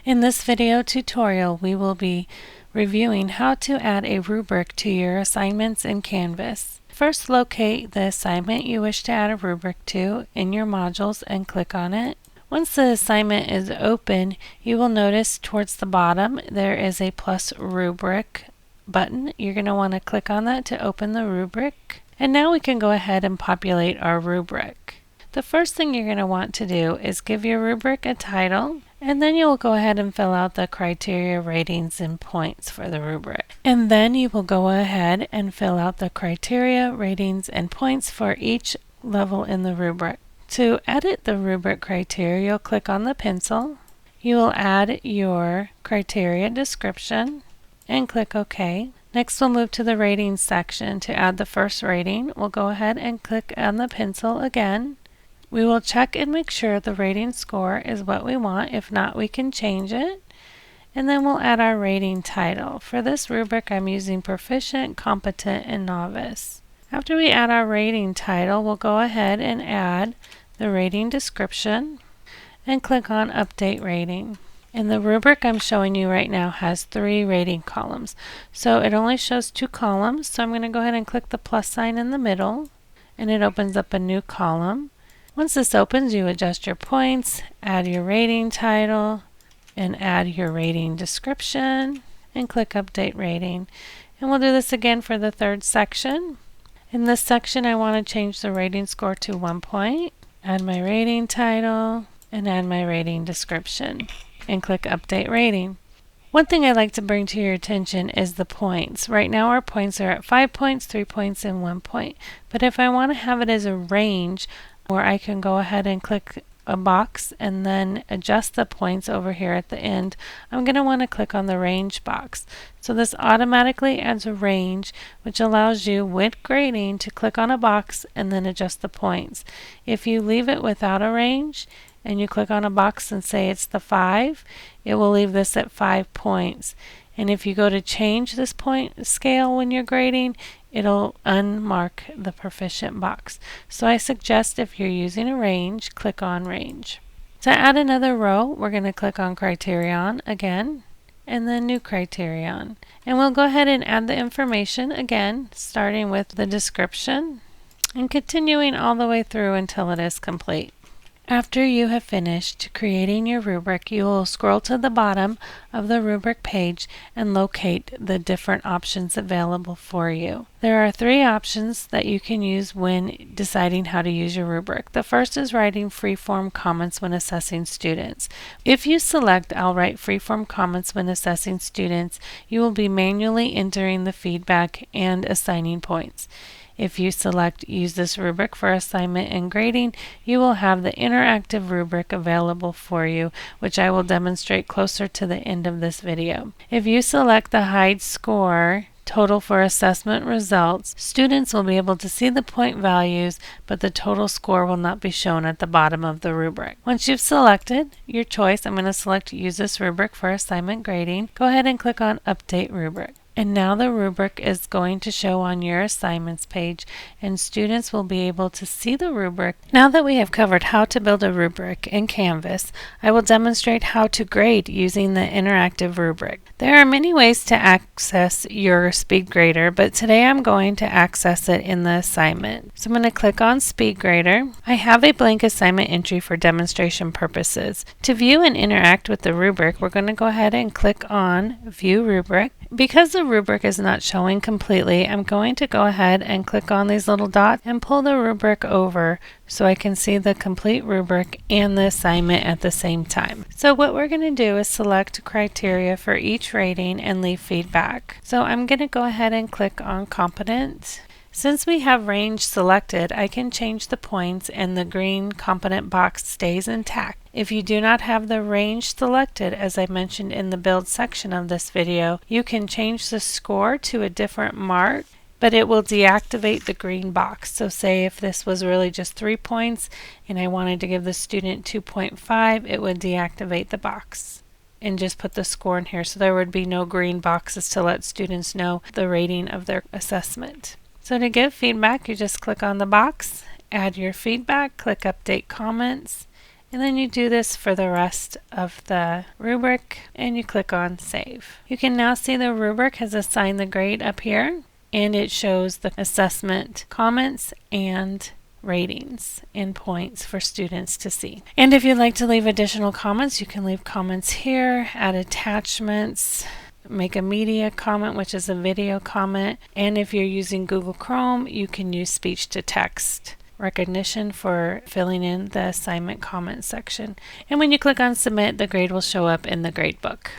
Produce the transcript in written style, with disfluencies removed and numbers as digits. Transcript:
In this video tutorial, we will be reviewing how to add a rubric to your assignments in Canvas. First, locate the assignment you wish to add a rubric to in your modules and click on it. Once the assignment is open, you will notice towards the bottom there is a plus rubric button. You're going to want to click on that to open the rubric. And now we can go ahead and populate our rubric. The first thing you're going to want to do is give your rubric a title, and then you'll go ahead and fill out the criteria, ratings, and points for the rubric. And then you will go ahead and fill out the criteria, ratings, and points for each level in the rubric. To edit the rubric criteria, you'll click on the pencil. You will add your criteria description and click OK. Next, we'll move to the ratings section. To add the first rating, we'll go ahead and click on the pencil again. We will check and make sure the rating score is what we want. If not, we can change it. And then we'll add our rating title. For this rubric, I'm using Proficient, Competent, and Novice. After we add our rating title, we'll go ahead and add the rating description and click on Update Rating. And the rubric I'm showing you right now has 3 rating columns. So it only shows 2 columns. So I'm going to go ahead and click the plus sign in the middle, and it opens up a new column. Once this opens, you adjust your points, add your rating title, and add your rating description, and click Update Rating. And we'll do this again for the third section. In this section, I want to change the rating score to 1 point, add my rating title, and add my rating description, and click Update Rating. One thing I'd like to bring to your attention is the points. Right now our points are at 5 points, 3 points, and 1 point. But if I want to have it as a range, where I can go ahead and click a box and then adjust the points over here at the end, I'm going to want to click on the range box. So this automatically adds a range, which allows you with grading to click on a box and then adjust the points. If you leave it without a range and you click on a box and say it's the 5, it will leave this at 5 points. And if you go to change this point scale when you're grading, it'll unmark the Proficient box. So I suggest if you're using a range, click on Range. To add another row, we're going to click on Criterion again, and then New Criterion. And we'll go ahead and add the information again, starting with the description and continuing all the way through until it is complete. After you have finished creating your rubric, you will scroll to the bottom of the rubric page and locate the different options available for you. There are 3 options that you can use when deciding how to use your rubric. The first is writing free-form comments when assessing students. If you select I'll write free-form comments when assessing students, you will be manually entering the feedback and assigning points. If you select Use this rubric for assignment and grading, you will have the interactive rubric available for you, which I will demonstrate closer to the end of this video. If you select the Hide Score Total for Assessment Results, students will be able to see the point values, but the total score will not be shown at the bottom of the rubric. Once you've selected your choice, I'm going to select Use this rubric for assignment grading. Go ahead and click on Update Rubric. And now the rubric is going to show on your assignments page, and students will be able to see the rubric. Now that we have covered how to build a rubric in Canvas, I will demonstrate how to grade using the interactive rubric. There are many ways to access your Speed Grader, but today I'm going to access it in the assignment. So I'm going to click on Speed Grader. I have a blank assignment entry for demonstration purposes. To view and interact with the rubric, we're going to go ahead and click on View Rubric. Because the rubric is not showing completely, I'm going to go ahead and click on these little dots and pull the rubric over so I can see the complete rubric and the assignment at the same time. So what we're going to do is select criteria for each rating and leave feedback. So I'm going to go ahead and click on Competent. Since we have range selected, I can change the points and the green competent box stays intact. If you do not have the range selected, as I mentioned in the build section of this video, you can change the score to a different mark, but it will deactivate the green box. So say if this was really just 3 points and I wanted to give the student 2.5, it would deactivate the box and just put the score in here, so there would be no green boxes to let students know the rating of their assessment. So to give feedback, you just click on the box, add your feedback, click Update Comments, And then you do this for the rest of the rubric and you click on Save. You can now see the rubric has assigned the grade up here, and it shows the assessment comments and ratings and points for students to see. And if you'd like to leave additional comments, you can leave comments here, add attachments, make a media comment, which is a video comment, and if you're using Google Chrome, you can use speech to text recognition for filling in the assignment comment section. And when you click on submit, the grade will show up in the grade book.